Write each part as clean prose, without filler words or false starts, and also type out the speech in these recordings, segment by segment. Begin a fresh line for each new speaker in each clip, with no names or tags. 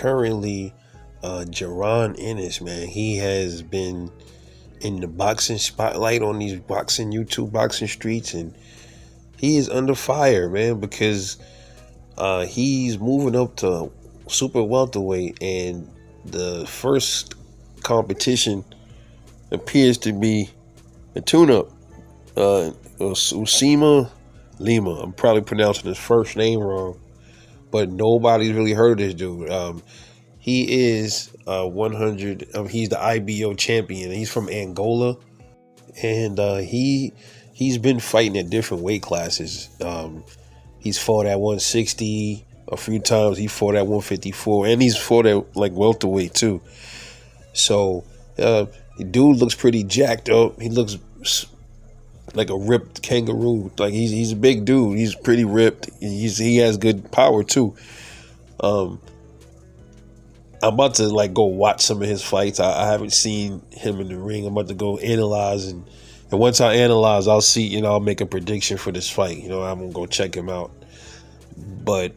currently Jaron Ennis, man. He has been in the boxing spotlight on these boxing YouTube boxing streets, and he is under fire, man, because he's moving up to super welterweight, and the first competition appears to be a tune-up. Usima Lima. I'm probably pronouncing his first name wrong, but nobody's really heard of this dude. He is 100. He's the IBO champion. He's from Angola, and he's been fighting at different weight classes. He's fought at 160 a few times. He fought at 154, and he's fought at like welterweight too. So the dude looks pretty jacked up. He looks like a ripped kangaroo. Like he's a big dude. He's pretty ripped. He has good power too. I'm about to like go watch some of his fights. I haven't seen him in the ring. I'm about to go analyze, and once I analyze, I'll see. I'll make a prediction for this fight. I'm gonna go check him out. But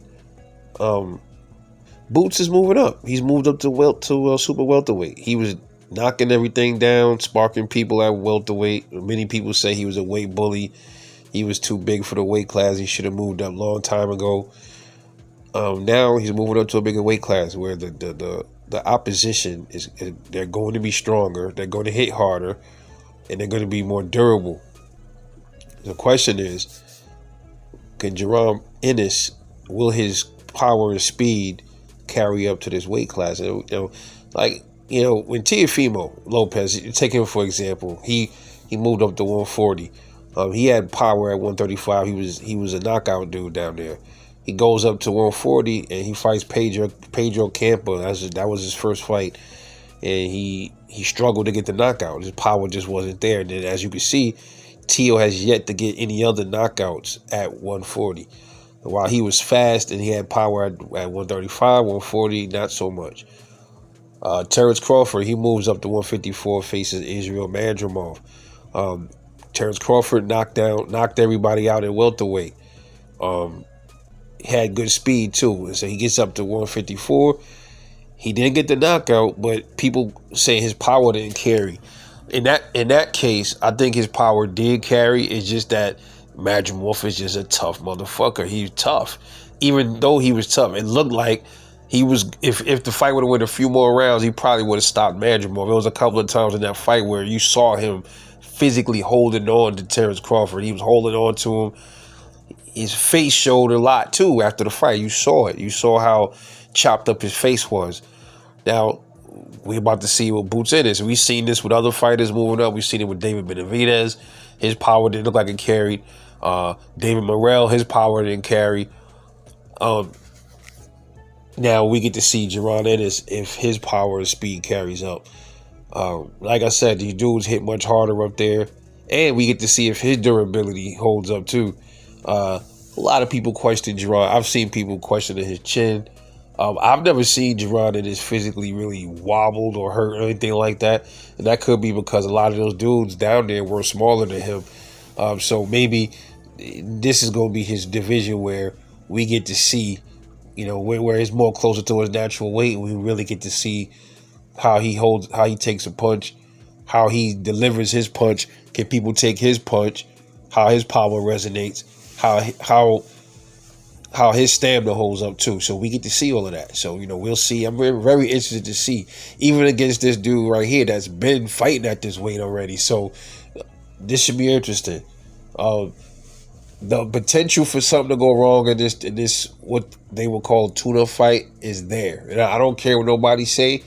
Boots is moving up. He's moved up to super welterweight. He was knocking everything down, sparking people at welterweight. Many people say he was a weight bully. He was too big for the weight class. He should have moved up a long time ago. Now he's moving up to a bigger weight class where the opposition is they're going to be stronger, they're going to hit harder, and they're going to be more durable. The question is, can Jaron Ennis, will his power and speed carry up to this weight class? When Teofimo Lopez, take him for example, he moved up to 140. He had power at 135. He was a knockout dude down there. He goes up to 140 and he fights Pedro Campa. That was his first fight, and he struggled to get the knockout. His power just wasn't there. And then, as you can see, Teo has yet to get any other knockouts at 140. While he was fast and he had power at 135, 140, not so much. Terrence Crawford, he moves up to 154, faces Israel Mandramov. Terrence Crawford knocked everybody out at welterweight. Had good speed too, and so he gets up to 154. He didn't get the knockout, but people say his power didn't carry. In that case, I think his power did carry. It's just that Madrimov is just a tough motherfucker. He's tough. Even though he was tough, it looked like he was. If the fight would have went a few more rounds, he probably would have stopped Madrimov. There was a couple of times in that fight where you saw him physically holding on to Terrence Crawford. He was holding on to him. His face showed a lot too after the fight. You saw it. You saw how chopped up his face was. Now, we're about to see what Boots is. We've seen this with other fighters moving up. We've seen it with David Benavidez. His power didn't look like it carried. David Morrell, his power didn't carry. Now we get to see Jaron Ennis if his power and speed carries up. Like I said, these dudes hit much harder up there. And we get to see if his durability holds up too. A lot of people question Jaron. I've seen people questioning his chin. I've never seen Jaron Ennis physically really wobbled or hurt or anything like that. And that could be because a lot of those dudes down there were smaller than him. So maybe this is going to be his division where we get to see, where he's more closer to his natural weight. We really get to see how he takes a punch, how he delivers his punch. Can people take his punch? How his power resonates? How his stamina holds up too. So we get to see all of that. So, we'll see. I'm very, very interested to see, even against this dude right here that's been fighting at this weight already. So this should be interesting. The potential for something to go wrong in this what they will call tune-up fight is there. And I don't care what nobody say.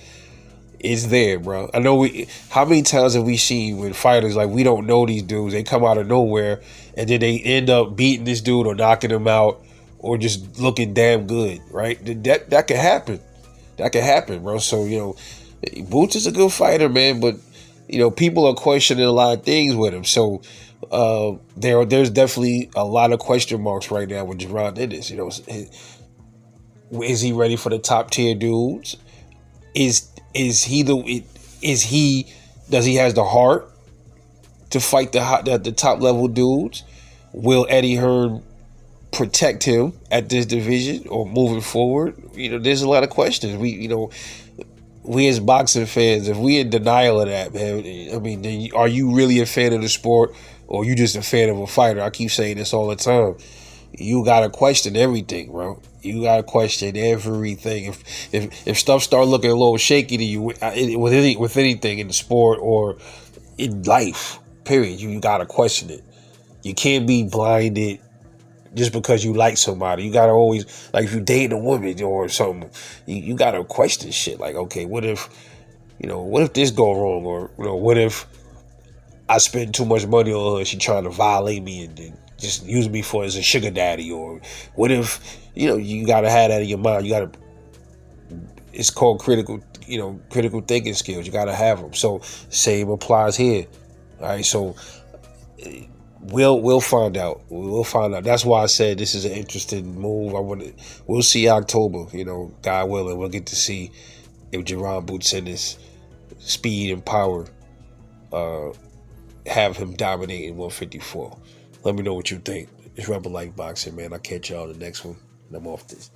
It's there, bro. I know how many times have we seen when fighters, like, we don't know these dudes, they come out of nowhere and then they end up beating this dude or knocking him out or just looking damn good, right? That could happen. That could happen, bro. So, Boots is a good fighter, man, but people are questioning a lot of things with him. So there's definitely a lot of question marks right now with Jaron Ennis. Is he ready for the top tier dudes? Does he has the heart to fight the top level dudes? Will Eddie Hearn protect him at this division or moving forward? There's a lot of questions. We as boxing fans, if we in denial of that, man, I mean, then are you really a fan of the sport, or you just a fan of a fighter? I keep saying this all the time. You gotta question everything, bro. You gotta question everything. If stuff start looking a little shaky to you with anything in the sport or in life, period, you gotta question it. You can't be blinded just because you like somebody. You gotta always, like, if you date a woman or something, you gotta question shit. Like, okay, what if this go wrong, or what if I spend too much money on her, she trying to violate me and then just use me for as a sugar daddy, or what if you gotta have that in your mind. It's called critical thinking skills. You gotta have them. So same applies here. All right, so we'll find out. We'll find out. That's why I said this is an interesting move. We'll see October. God willing, we'll get to see if Jaron Boots in his speed and power have him dominate in 154. Let me know what you think. It's Rebel Life Boxing, man. I'll catch y'all in the next one. And I'm off this.